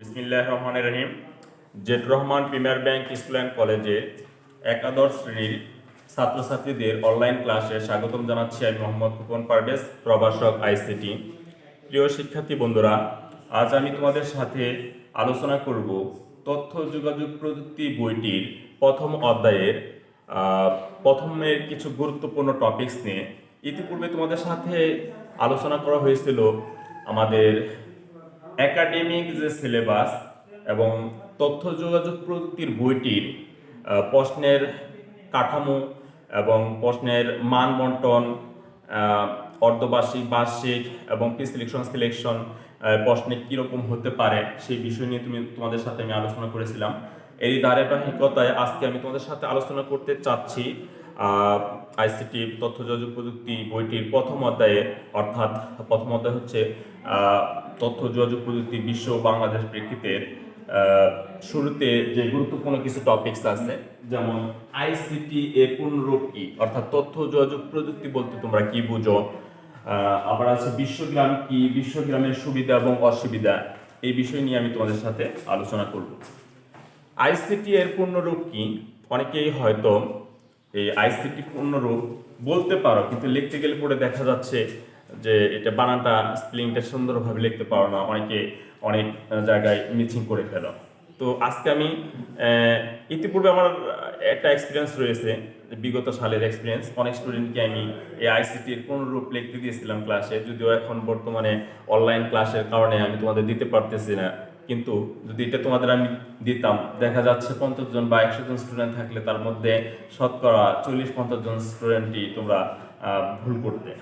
বিসমিল্লাহির রহমানির রহিম। Z Rahman Premier Bank School and কলেজে একাদশ শ্রেণীর ছাত্রছাত্রীদের অনলাইন ক্লাসে স্বাগতম জানাচ্ছি আমি মোহাম্মদ খোকন পারভেজ, প্রভাষক আইসিটি। প্রিয় শিক্ষার্থী বন্ধুরা, আজ আমি তোমাদের সাথে আলোচনা করব তথ্য যোগাযোগ প্রযুক্তি বইটির প্রথম অধ্যায়ের প্রথমের কিছু গুরুত্বপূর্ণ টপিকস নিয়ে। ইতিপূর্বে তোমাদের সাথে আলোচনা করা হয়েছিল আমাদের একাডেমিক যে সিলেবাস এবং তথ্য যোগাযোগ প্রযুক্তির বইটির প্রশ্নের কাঠামো এবং প্রশ্নের মান বন্টন, অর্ধবার্ষিক, বার্ষিক এবং প্রি সিলেকশন প্রশ্নে কীরকম হতে পারে সেই বিষয় নিয়ে তোমাদের সাথে আমি আলোচনা করেছিলাম। এই ধারাবাহিকতায় আজকে আমি তোমাদের সাথে আলোচনা করতে চাচ্ছি আইসিটি তথ্য যোগাযোগ প্রযুক্তি বইটির প্রথম অধ্যায়ে, অর্থাৎ প্রথম অধ্যায় হচ্ছে তথ্য যোগাযোগ প্রযুক্তি বিশ্ব বাংলাদেশ প্রেক্ষিতের শুরুতে যে গুরুত্বপূর্ণ কিছু টপিকস আছে, যেমন আইসিটি এর পূর্ণরূপ কি, অর্থাৎ তথ্য যোগাযোগ প্রযুক্তি বলতে তোমরা কি বুঝো। আবার আছে বিশ্বগ্রাম কি, বিশ্বগ্রামের সুবিধা এবং অসুবিধা, এই বিষয় নিয়ে আমি তোমাদের সাথে আলোচনা করব। আইসিটি এর পূর্ণরূপ কি? অনেকেই হয়তো এই আইসিটি পূর্ণরূপ বলতে পারো, কিন্তু লিখতে গেলে পরে দেখা যাচ্ছে যে এটা বানানটা, স্পেলিংটা সুন্দরভাবে লিখতে পারো না, অনেকে অনেক জায়গায় মিসিং করে ফেলো। তো আজকে আমি ইতিপূর্বে আমার একটা এক্সপিরিয়েন্স রয়েছে, বিগত সালের এক্সপিরিয়েন্স। অনেক স্টুডেন্টকে আমি এই আইসিটির পূর্ণরূপ লিখতে দিয়েছিলাম ক্লাসে, যদিও এখন বর্তমানে অনলাইন ক্লাসের কারণে আমি তোমাদের দিতে পারতেছি না। কিন্তু যদি এটা তোমাদের আমি দিতাম, দেখা যাচ্ছে 50 জন বা 100 জন স্টুডেন্ট থাকলে তার মধ্যে শতকরা 40-50 জন স্টুডেন্টই তোমরা ভুল করতে।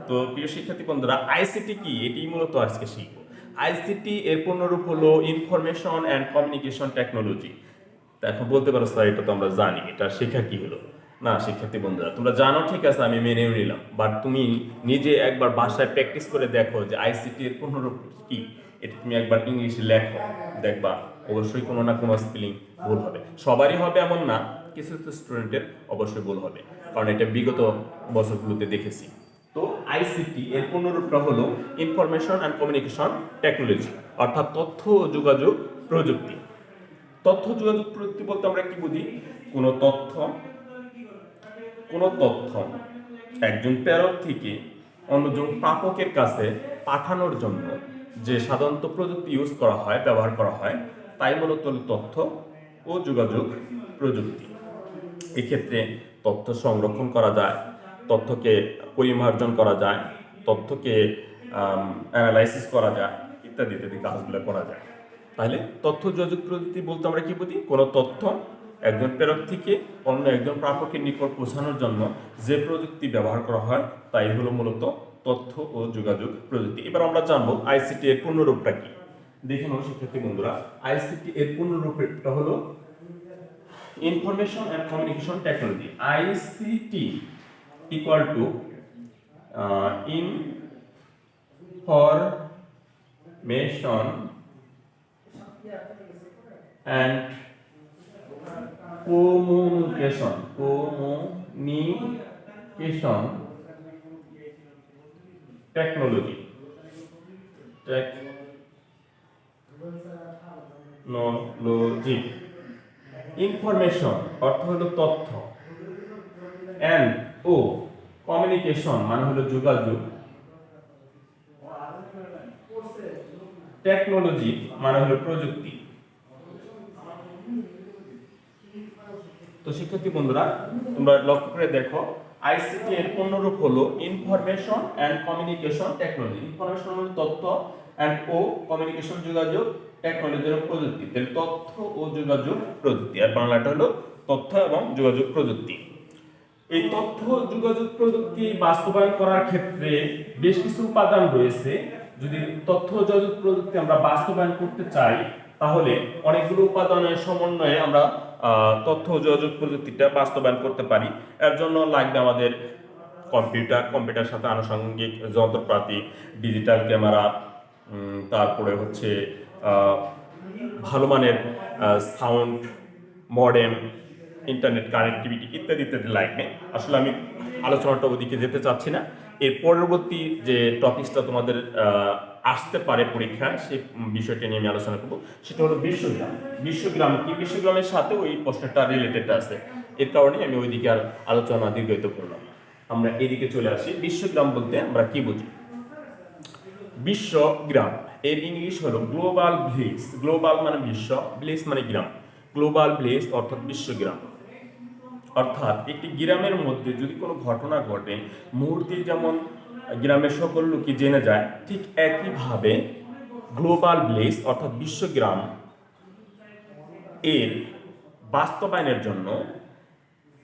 তো প্রিয় শিক্ষার্থী বন্ধুরা, আইসিটি কি এটি মূলত আজকে শিখব। আইসিটি এর পূর্ণরূপ হলো ইনফরমেশন অ্যান্ড কমিউনিকেশন টেকনোলজি। তা এখন বলতে পারো স্যার এটা তো আমরা জানি, এটা শেখা কি হলো? না শিক্ষার্থী বন্ধুরা, তোমরা জানো ঠিক আছে, আমি মেনেও নিলাম, বাট তুমি নিজে একবার বাসায় প্র্যাকটিস করে দেখো যে আইসিটি এর পূর্ণরূপ কি। এটা তুমি একবার ইংলিশে লেখো, দেখবা অবশ্যই কোনো না কোনো স্পেলিং ভুল হবে। সবারই হবে এমন না, কিছু কিছু স্টুডেন্টের অবশ্যই ভুল হবে, কারণ এটা বিগত বছরগুলোতে দেখেছি। তো আইসিটি এর পূর্ণরূপটা হলো ইনফরমেশন অ্যান্ড কমিউনিকেশন টেকনোলজি, অর্থাৎ তথ্য ও যোগাযোগ প্রযুক্তি। তথ্য যোগাযোগ প্রযুক্তি বলতে আমরা কি বুঝি? কোনো তথ্য একজন প্রেরক থেকে অন্যজন প্রাপকের কাছে পাঠানোর জন্য যে সাধারণত প্রযুক্তি ব্যবহার করা হয়, তাই মূলত তথ্য ও যোগাযোগ প্রযুক্তি। এক্ষেত্রে তথ্য সংরক্ষণ করা যায়, তথ্যকে পরিমার্জন করা যায়, তথ্যকে অ্যানালাইসিস করা যায়, ইত্যাদি ইত্যাদি কাজগুলো করা যায়। তাহলে তথ্য যোগাযোগ প্রযুক্তি বলতে আমরা কি বুঝি? কোনো তথ্য একজন প্রেরক থেকে অন্য একজন প্রাপকের নিকট পৌঁছানোর জন্য যে প্রযুক্তি ব্যবহার করা হয়, তাই হলো মূলত তথ্য ও যোগাযোগ প্রযুক্তি। এবার আমরা জানবো আইসিটি এর পূর্ণরূপটা কি। দেখে নাও শিক্ষার্থী বন্ধুরা, আইসিটি এর পূর্ণরূপটা হলো information and communication technology. ICT equal to information and communication technology. Information অর্থ হলো তথ্য, অ্যান্ড ও কমিউনিকেশন মানে হলো যোগাযোগ, টেকনোলজি মানে হলো প্রযুক্তি। তো শিক্ষার্থী বন্ধুরা, তোমরা লক্ষ্য করে দেখো, আইসিটি এর পূর্ণরূপ হলো information and communication technology. Information হলো তথ্য, অ্যান্ড ও কমিউনিকেশন যোগাযোগ, টেকনোলজি হলো প্রযুক্তি। তাহলে তথ্য ও যোগাযোগ প্রযুক্তি, আর বাংলাটা হলো তথ্য এবং যোগাযোগ প্রযুক্তি। এই তথ্য যোগাযোগ প্রযুক্তি বাস্তবায়ন করার ক্ষেত্রে বেশ কিছু উপাদান রয়েছে। যদি তথ্য যোগাযোগ প্রযুক্তি আমরা বাস্তবায়ন করতে চাই, তাহলে অনেকগুলো উপাদানের সমন্বয়ে আমরা তথ্য যোগাযোগ প্রযুক্তিটা বাস্তবায়ন করতে পারি। এর জন্য লাগবে আমাদের কম্পিউটার সাথে আনুষঙ্গিক যন্ত্রপাতি, ডিজিটাল ক্যামেরা, তারপরে হচ্ছে ভালো মানের সাউন্ড, মডেম, ইন্টারনেট কানেক্টিভিটি ইত্যাদি ইত্যাদি লাগবে। আসলে আমি আলোচনাটা ওদিকে যেতে চাচ্ছি না। এর পরবর্তী যে টপিকসটা তোমাদের আসতে পারে পরীক্ষায়, সেই বিষয়টি নিয়ে আমি আলোচনা করব। সেটা হলো বিশ্বগ্রাম। বিশ্বগ্রাম কি? বিশ্বগ্রামের সাথে ওই প্রশ্নটা রিলেটেড আছে, এর কারণে আমি ওইদিকে আর আলোচনা দীর্ঘায়িত করলাম না। আমরা এদিকে চলে আসি। বিশ্বগ্রাম বলতে আমরা কি বুঝি? বিশ্বগ্রাম এর ইংলিশ হলো গ্লোবাল ভিলেজ। গ্লোবাল মানে বিশ্ব, ভিলেজ মানে গ্রাম। গ্লোবাল ভিলেজ অর্থাৎ বিশ্বগ্রাম। অর্থাৎ একটি গ্রামের মধ্যে যদি কোনো ঘটনা ঘটে, মুহূর্তে যেমন গ্রামের সকল লোকই জেনে যায়, ঠিক একইভাবে গ্লোবাল ভিলেজ অর্থাৎ বিশ্বগ্রাম এর বাস্তবায়নের জন্য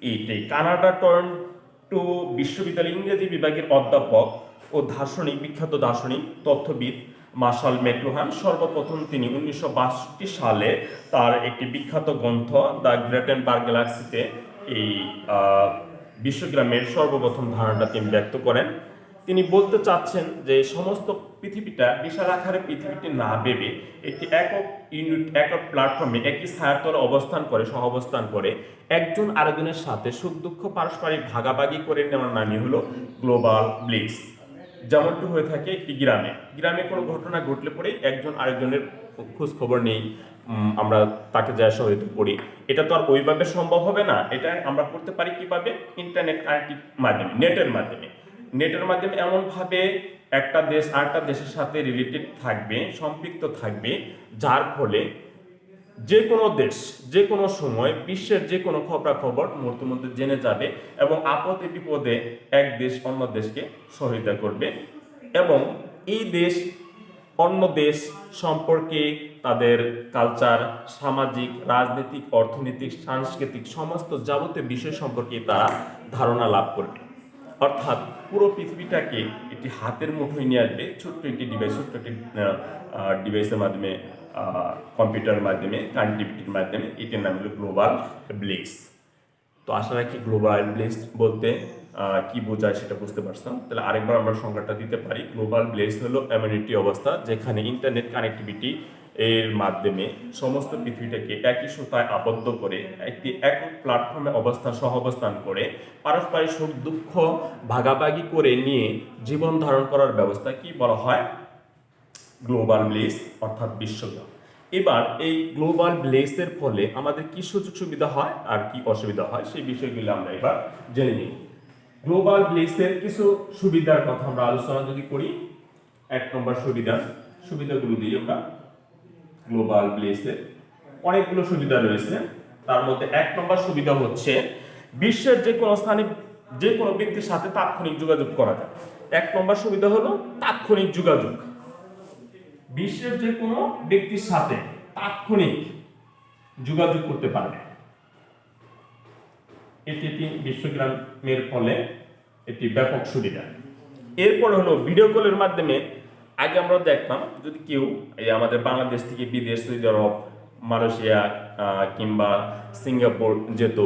এটি কানাডা টরন্টো বিশ্ববিদ্যালয়ের ইংরেজি বিভাগের অধ্যাপক ও দার্শনিক, বিখ্যাত দার্শনিক তথ্যবিদ মার্শাল ম্যাকলুহান সর্বপ্রথম তিনি 1962 সালে তার একটি বিখ্যাত গ্রন্থ দ্য গ্রেটেনবার্গ গ্যালাক্সিতে এই বিশ্বগ্রামের সর্বপ্রথম ধারণাটা তিনি ব্যক্ত করেন। তিনি বলতে চাচ্ছেন যে সমস্ত পৃথিবীটা বিশাল আকারে পৃথিবীটি না ভেবে একটি একক ইউনিট, একক প্ল্যাটফর্মে একই ছায়ার তলে অবস্থান করে, সহ অবস্থান করে একজন আরেকজনের সাথে সুখ দুঃখ পারস্পরিক ভাগাভাগি করে নেওয়ার নামই হলো গ্লোবাল ব্লিস। যেমনটি হয়ে থাকে একটি গ্রামে, গ্রামে কোনো ঘটনা ঘটলে পরে একজন আরেকজনের খোঁজ খবর নেই, আমরা তাকে যা সহায়তা করি। এটা তো আর ওইভাবে সম্ভব হবে না। এটা আমরা করতে পারি কিভাবে? ইন্টারনেট কানেক্টিভ মাধ্যমে, নেটের মাধ্যমে। নেটের মাধ্যমে এমনভাবে একটা দেশ আরেকটা দেশের সাথে রিলেটেড থাকবে, সম্পৃক্ত থাকবে, যার ফলে যে কোনো দেশ যে কোনো সময় বিশ্বের যে কোনো খবরাখবর মুহূর্তের মধ্যে জেনে যাবে এবং আপদে বিপদে এক দেশ অন্য দেশকে সহায়তা করবে এবং এই দেশ অন্য দেশ সম্পর্কে তাদের কালচার, সামাজিক, রাজনৈতিক, অর্থনৈতিক, সাংস্কৃতিক সমস্ত যাবতীয় বিষয় সম্পর্কে তারা ধারণা লাভ করবে। অর্থাৎ পুরো পৃথিবীটাকে একটি হাতের মুঠোয় নিয়ে আসবে, ছোট্ট একটি ডিভাইস, ছোট্ট একটি ডিভাইসের মাধ্যমে, কম্পিউটারের মাধ্যমে, কানেক্টিভিটির মাধ্যমে। এটির নাম হলো গ্লোবাল ভিলেজ। তো আশা রাখি গ্লোবাল ভিলেজ বলতে কি বোঝায় সেটা বুঝতে পারতাম। তাহলে আরেকবার আমরা সংজ্ঞাটা দিতে পারি। গ্লোবাল ভিলেজ হলো এমন একটি অবস্থা যেখানে ইন্টারনেট কানেক্টিভিটি এর মাধ্যমে সমস্ত পৃথিবীটাকে একই সুতায় আবদ্ধ করে একটি একক প্ল্যাটফর্মে সহ অবস্থান করে পারস্পরিক সুখ দুঃখ ভাগাভাগি করে নিয়ে জীবন ধারণ করার ব্যবস্থা কি বলা হয়? গ্লোবাল ভিলেজ অর্থাৎ বিশ্বগ্রাম। এবার এই গ্লোবাল ভিলেজের ফলে আমাদের কি সুযোগ সুবিধা হয় আর কি অসুবিধা হয় সেই বিষয়গুলো আমরা এবার জেনে নিই। গ্লোবাল ভিলেজের কিছু সুবিধার কথা আমরা আলোচনা যদি করি, 1 নম্বর সুবিধাগুলো দিয়ে আমরা গ্লোবাল ভিলেজের অনেকগুলো সুবিধা রয়েছে। তার মধ্যে 1 নম্বর সুবিধা হচ্ছে বিশ্বের যে কোনো স্থানে যে কোনো ব্যক্তির সাথে তাৎক্ষণিক যোগাযোগ করা যায়। 1 নম্বর সুবিধা হলো তাৎক্ষণিক যোগাযোগ। বিশ্বের যে কোনো ব্যক্তির সাথে তাৎক্ষণিক যোগাযোগ করতে পারবে। এটি বিশ্বগ্রামের ফলে একটি ব্যাপক সুবিধা। এরপর হলো ভিডিও কলের মাধ্যমে। আগে আমরা দেখতাম যদি কেউ আমাদের বাংলাদেশ থেকে বিদেশ, সৌদি আরব, মালয়েশিয়া কিংবা সিঙ্গাপুর যেত,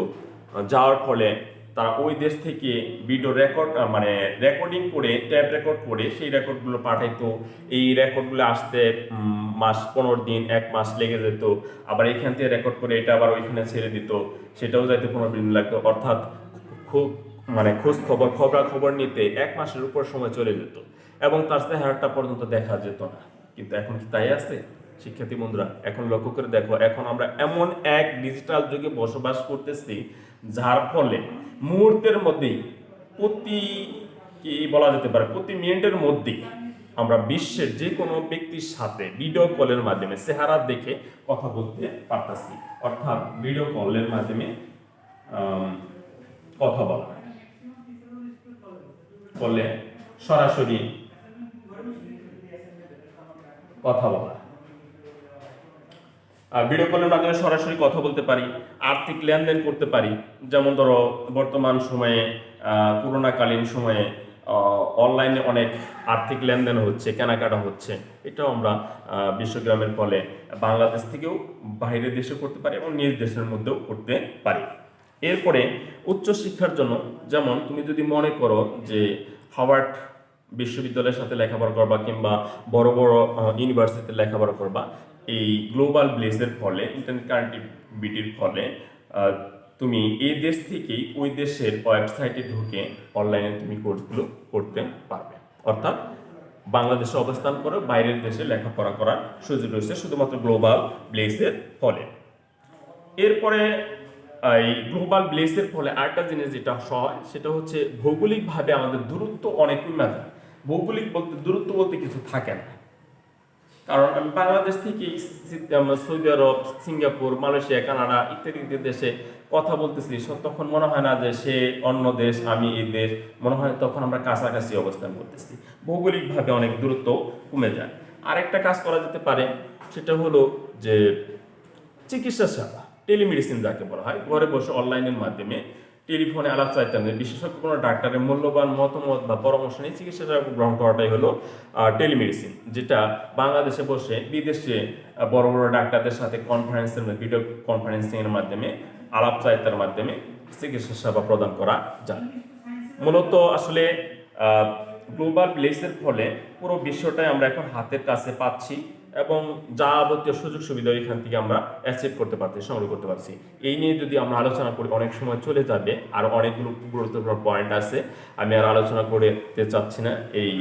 যাওয়ার ফলে তারা ওই দেশ থেকে ভিডিও রেকর্ডিং করে, ট্যাব রেকর্ড করে সেই রেকর্ডগুলো পাঠাইতো। এই রেকর্ডগুলো আসতে মাস 15 দিন, 1 মাস লেগে যেত। আবার এখান থেকে রেকর্ড করে এটা আবার ওইখানে ছেড়ে দিত, সেটাও যাইতে 15 দিন লাগতো। অর্থাৎ খুব খোঁজ খবর নিতে 1 মাসের উপর সময় চলে যেত এবং তার চেহারাটা পর্যন্ত দেখা যেত না। কিন্তু এখন কি তাই আছে? শিক্ষার্থী বন্ধুরা, এখন লক্ষ্য করে দেখো, এখন আমরা এমন এক ডিজিটাল যুগে বসবাস করতেছি যার ফলে মুহূর্তের মধ্যেই প্রতি মিনিটের মধ্যেই আমরা বিশ্বের যে কোনো ব্যক্তির সাথে ভিডিও কলের মাধ্যমে চেহারা দেখে কথা বলতে পারতেছি। অর্থাৎ ভিডিও কলের মাধ্যমে কথা বলে সরাসরি কথা বলা। আর ভিডিও কলের মাধ্যমে সরাসরি কথা বলতে পারি, আর্থিক লেনদেন করতে পারি। যেমন ধরো বর্তমান সময়ে, করোনাকালীন সময়ে অনলাইনে অনেক আর্থিক লেনদেন হচ্ছে, কেনাকাটা হচ্ছে। এটাও আমরা বিশ্বগ্রামের ফলে বাংলাদেশ থেকেও বাইরের দেশে করতে পারি এবং নিজ দেশের মধ্যেও করতে পারি। এরপরে উচ্চশিক্ষার জন্য, যেমন তুমি যদি মনে করো যে হার্ভার্ড বিশ্ববিদ্যালয়ের সাথে লেখাপড়া করবা কিংবা বড় বড় ইউনিভার্সিটিতে লেখাপড়া করবা, এই গ্লোবাল ভিলেজের ফলে, ইন্টারনেট কানেক্টিভিটির ফলে তুমি এই দেশ থেকেই ওই দেশের ওয়েবসাইটে ঢুকে অনলাইনে তুমি কোর্সগুলো করতে পারবে। অর্থাৎ বাংলাদেশে অবস্থান করে বাইরের দেশে লেখাপড়া করার সুযোগ রয়েছে শুধুমাত্র গ্লোবাল ব্লেসের ফলে। এরপরে এই গ্লোবাল ব্লেসের ফলে আরেকটা জিনিস যেটা হয় সেটা হচ্ছে ভৌগোলিকভাবে আমাদের দূরত্ব অনেক কমে যায়। ভৌগোলিক বলতে দূরত্ব বলতে কিছু থাকে না, কারণ আমি বাংলাদেশ থেকে সৌদি আরব, সিঙ্গাপুর, মালয়েশিয়া, কানাডা ইত্যাদি ইত্যাদি দেশে কথা বলতেছি, তখন মনে হয় না যে সে অন্য দেশ আমি এই দেশ, মনে হয় তখন আমরা কাছাকাছি অবস্থান করতেছি। ভৌগোলিকভাবে অনেক দূরত্ব কমে যায়। আরেকটা কাজ করা যেতে পারে, সেটা হলো যে চিকিৎসা সেবা, টেলিমেডিসিন যাকে বলা হয়, ঘরে বসে অনলাইনের মাধ্যমে টেলিফোনে আলাপ চাইতে বিশেষজ্ঞ কোনো ডাক্তারের মূল্যবান মতামত বা পরামর্শ নিয়ে চিকিৎসা সেবা গ্রহণ করাটাই হলো টেলিমেডিসিন, যেটা বাংলাদেশে বসে বিদেশে বড় বড় ডাক্তারদের সাথে কনফারেন্সের ভিডিও কনফারেন্সিংয়ের মাধ্যমে আলাপ চাইতার মাধ্যমে চিকিৎসা সেবা প্রদান করা যায়। মূলত আসলে গ্লোবাল ভিলেজের ফলে পুরো বিশ্বটাই আমরা এখন হাতের কাছে পাচ্ছি এবং যাবতীয় সুযোগ সুবিধা এখান থেকে আমরা অ্যাচিভ করতে পারছি, সংগ্রহ করতে পারছি। এই নিয়ে যদি আমরা আলোচনা করি অনেক সময় চলে যাবে, আর অনেকগুলো গুরুত্বপূর্ণ পয়েন্ট আছে, আমি আর আলোচনা করতে চাচ্ছি না এই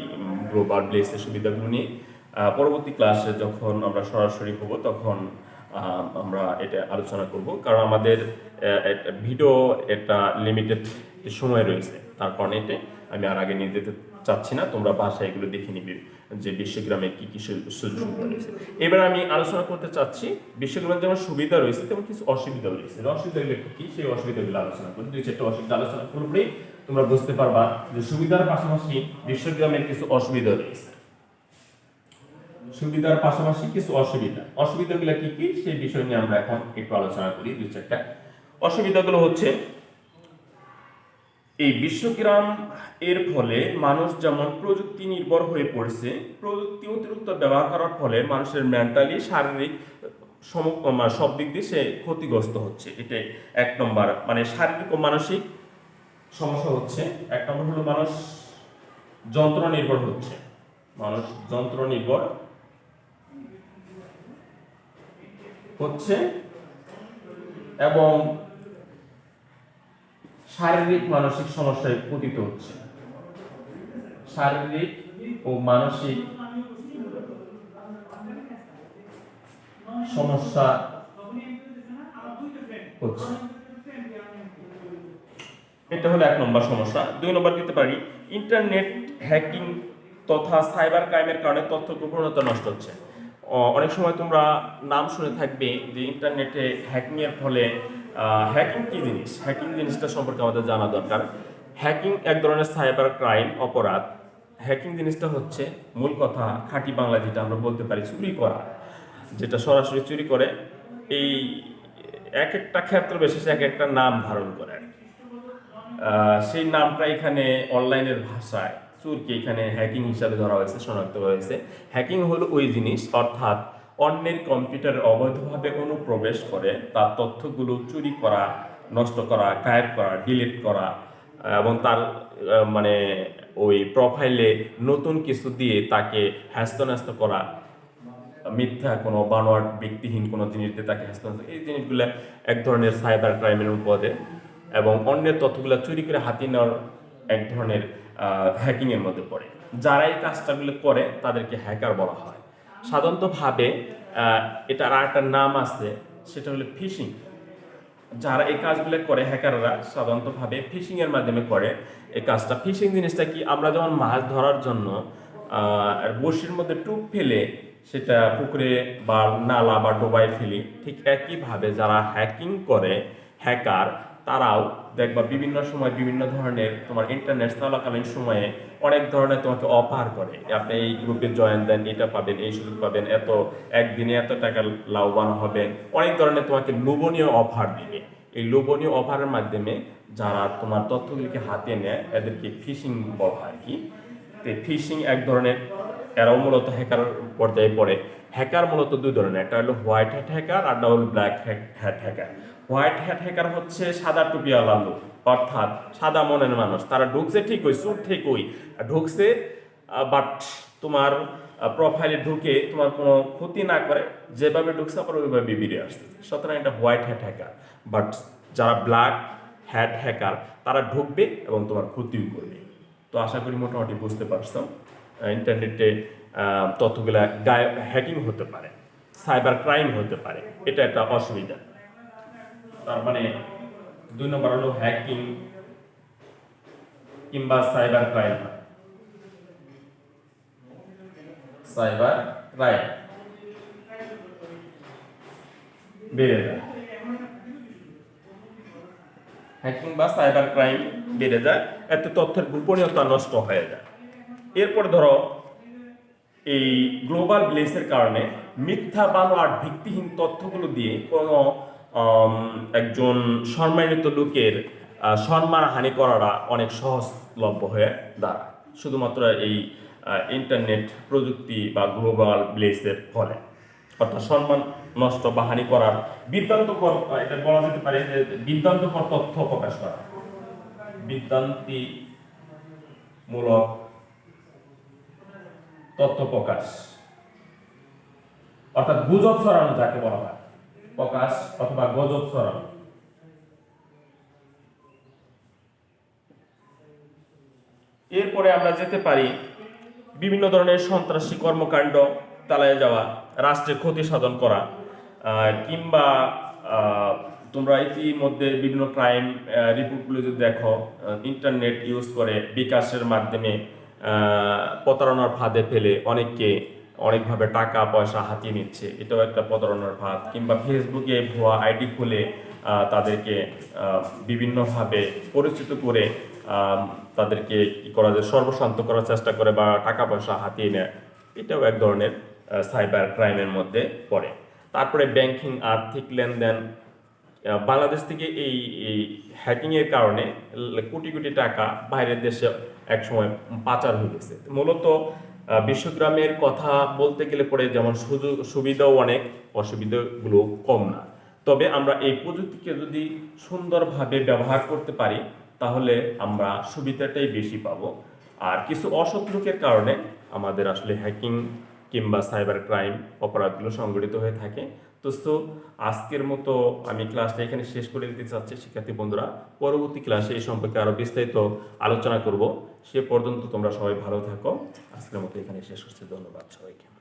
গ্লোবাল ভিলেজের সুবিধাগুলো নিয়ে। পরবর্তী ক্লাসে যখন আমরা সরাসরি হব তখন আমরা এটা আলোচনা করব, কারণ আমাদের ভিডিও একটা লিমিটেড সময় রয়েছে, তার কারণে এটা আমি আর আগে নিয়ে যেতে চাচ্ছি না। তোমরা বাসায় এগুলো দেখে নিবে যে বিশ্বগ্রামে কি কি সুযোগ সুবিধা রয়েছে। এবার আমি আলোচনা করতে চাচ্ছি বিশ্বগ্রামের যেমন সুবিধা রয়েছে তেমন কিছু অসুবিধা রয়েছে। অসুবিধাগুলো কি, সেই অসুবিধাগুলো আলোচনা করি। 2-4টা অসুবিধা আলোচনা করলেই তোমরা বুঝতে পারবা যে সুবিধার পাশাপাশি বিশ্বগ্রামের কিছু অসুবিধা রয়েছে। সুবিধার পাশাপাশি কিছু অসুবিধাগুলো কি কি সেই বিষয় নিয়ে আমরা এখন একটু আলোচনা করি। 2-4টা অসুবিধাগুলো হচ্ছে, এই বিশ্বগ্রাম এর ফলে মানুষ যেমন প্রযুক্তি নির্ভর হয়ে পড়ছে, প্রযুক্তি অতিরিক্ত ব্যবহার করার ফলে মানুষের মেন্টালি, শারীরিক সব দিক দিয়ে সে ক্ষতিগ্রস্ত হচ্ছে। এটাই 1 নম্বর, মানে শারীরিক ও মানসিক সমস্যা হচ্ছে। 1 নম্বর হলো মানুষ যন্ত্র নির্ভর হচ্ছে, এবং শারীরিক মানসিক সমস্যায় পতিত হচ্ছে, শারীরিক ও মানসিক সমস্যা হচ্ছে। এটা হলো 1 নম্বর সমস্যা। 2 নম্বর দিতে পারি ইন্টারনেট হ্যাকিং তথা সাইবার ক্রাইমের কারণে তথ্য গোপনীয়তা নষ্ট হচ্ছে। অনেক সময় তোমরা নাম শুনে থাকবে যে ইন্টারনেটে হ্যাকিং এর ফলে, হ্যাকিং কি জিনিস, হ্যাকিং জিনিসটা সম্পর্কে আমাদের জানা দরকার। হ্যাকিং এক ধরনের সাইবার ক্রাইম অপরাধ। হ্যাকিং জিনিসটা হচ্ছে মূল কথা, খাঁটি বাংলা যেটা আমরা বলতে পারি, চুরি করা, যেটা সরাসরি চুরি করে। এই এক একটা ক্ষেত্র বিশেষে এক একটা নাম ধারণ করে, সেই নামটা এখানে অনলাইনের ভাষায় চুরকে এখানে হ্যাকিং হিসাবে ধরা হয়েছে, শনাক্ত হয়েছে। হ্যাকিং হলো ওই জিনিস, অর্থাৎ অন্যের কম্পিউটারে অবৈধভাবে অনুপ্রবেশ করে তার তথ্যগুলো চুরি করা, নষ্ট করা, গায়েব করা, ডিলিট করা, এবং তার মানে ওই প্রোফাইলে নতুন কিছু দিয়ে তাকে হ্যাস্ত করা, মিথ্যা কোনো বানোয়াট ব্যক্তিহীন কোনো জিনিস দিয়ে তাকে হ্যাস্তান্তর, এই জিনিসগুলো এক ধরনের সাইবার ক্রাইমের উপরে, এবং অন্যের তথ্যগুলো চুরি করে হাতিয়ে নেওয়ার এক ধরনের হ্যাকিংয়ের মধ্যে পড়ে। যারা এই কাজটাগুলো করে তাদেরকে হ্যাকার বলা হয়। সাধারণতভাবে এটার আর একটা নাম আছে, সেটা হলো ফিশিং। যারা এই কাজগুলো করে হ্যাকাররা সাধারণতভাবে ফিশিংয়ের মাধ্যমে করে এই কাজটা। ফিশিং জিনিসটা কি, আমরা যেমন মাছ ধরার জন্য বড়শির মধ্যে টুপ ফেলে সেটা পুকুরে বা নালা বা ডোবায় ফেলি, ঠিক একইভাবে যারা হ্যাকিং করে হ্যাকার, তারাও দেখবা বিভিন্ন সময় বিভিন্ন ধরনের তোমার ইন্টারনেট চলাকালীন সময়ে অনেক ধরনের তোমাকে অফার করে, আপনি এই গ্রুপে জয়েন দেন, এটা পাবেন, এই সুযোগ পাবেন, এত একদিনে এত টাকা লাভবান হবেন, অনেক ধরনের তোমাকে লোভনীয় অফার দিবে। এই লোভনীয় অফারের মাধ্যমে যারা তোমার তথ্যগুলিকে হাতিয়ে নেয় এদেরকে ফিশিং বলা হয় কি। ফিশিং এক ধরনের, এরাও মূলত হ্যাকার পর্যায়ে পড়ে। হ্যাকার মূলত 2 ধরনের, একটা হলো হোয়াইট হ্যাট হ্যাকার আর হলো black hat hacker. White hat hacker হচ্ছে সাদা টুপিওয়ালা লোক, অর্থাৎ সাদা মনের মানুষ। তারা ঢুকছে ঠিক ওই সুট ঠিক ওই ঢুকছে, বাট তোমার প্রোফাইলে ঢুকে তোমার কোনো ক্ষতি না করে, যেভাবে ঢুকছে আবার ওইভাবে বেরিয়ে আসছে। সুতরাং এটা হোয়াইট হ্যাট হ্যাকার। বাট যারা ব্ল্যাক হ্যাট হ্যাকার তারা ঢুকবে এবং তোমার ক্ষতিও করবে। তো আশা করি মোটামুটি বুঝতে পারছো ইন্টারনেটে তথ্যগুলা হ্যাকিং হতে পারে, সাইবার ক্রাইম হতে পারে, এটা একটা অসুবিধা। তার মানে 2 নম্বর হলো হ্যাকিং কিংবা সাইবার ক্রাইম। সাইবার ক্রাইম বেড়ে যায়, হ্যাকিং বা সাইবার ক্রাইম বেড়ে যায়, এতে তথ্যের গোপনীয়তা নষ্ট হয়ে যায়। এরপর ধরো এই গ্লোবাল ভিলেজের কারণে মিথ্যা বানোয়াট ভিত্তিহীন তথ্যগুলো দিয়ে কোনো একজন সম্মানিত লোকের সম্মানহানি করাটা অনেক সহজলভ্য হয়ে দাঁড়ায় শুধুমাত্র এই ইন্টারনেট প্রযুক্তি বা গ্লোবাল ভিলেজের ফলে। অর্থাৎ সম্মান নষ্ট বা হানি করার বিভ্রান্তকর, এটা বলা যেতে পারে যে বিভ্রান্তকর তথ্য প্রকাশ করা, বিভ্রান্তিমূলক তথ্য প্রকাশ, অর্থাৎ গুজব ছড়ানো যাকে বলা হয়, প্রকাশ অথবা গুজব ছড়ানো। এরপরে আমরা যেতে পারি বিভিন্ন ধরনের সন্ত্রাসী কর্মকাণ্ড চালায় যাওয়া, রাষ্ট্রের ক্ষতি সাধন করা, কিংবা তোমরা ইতিমধ্যে বিভিন্ন ক্রাইম রিপোর্টগুলো যদি দেখো, ইন্টারনেট ইউজ করে বিকাশের মাধ্যমে প্রতারণার ফাঁদে ফেলে অনেককে অনেকভাবে টাকা পয়সা হাতিয়ে নিচ্ছে, এটাও একটা প্রতারণার ফাঁদ। কিংবা ফেসবুকে ভুয়া আইডি খুলে তাদেরকে বিভিন্নভাবে পরিচিত করে তাদেরকে কি করা যায়, সর্বশান্ত করার চেষ্টা করে বা টাকা পয়সা হাতিয়ে নেয়, এটাও এক ধরনের সাইবার ক্রাইমের মধ্যে পড়ে। তারপরে ব্যাংকিং, আর্থিক লেনদেন, বাংলাদেশ থেকে এই হ্যাকিংয়ের কারণে কোটি কোটি টাকা বাইরের দেশে একসময় পাচার হয়ে গেছে। মূলত বিশ্বগ্রামের কথা বলতে গেলে পরে যেমন সুবিধাও অনেক, অসুবিধাগুলো কম না। তবে আমরা এই প্রযুক্তিকে যদি সুন্দরভাবে ব্যবহার করতে পারি তাহলে আমরা সুবিধাটাই বেশি পাবো। আর কিছু অসৎ লোকের কারণে আমাদের আসলে হ্যাকিং কিংবা সাইবার ক্রাইম অপরাধগুলো সংঘটিত হয়ে থাকে। তো আজকের মতো আমি ক্লাসটা এখানে শেষ করে দিতে চাচ্ছি শিক্ষার্থী বন্ধুরা। পরবর্তী ক্লাসে এই সম্পর্কে আরও বিস্তারিত আলোচনা করব। সে পর্যন্ত তোমরা সবাই ভালো থাকো। আজকের মতো এখানে শেষ করছি। ধন্যবাদ সবাইকে।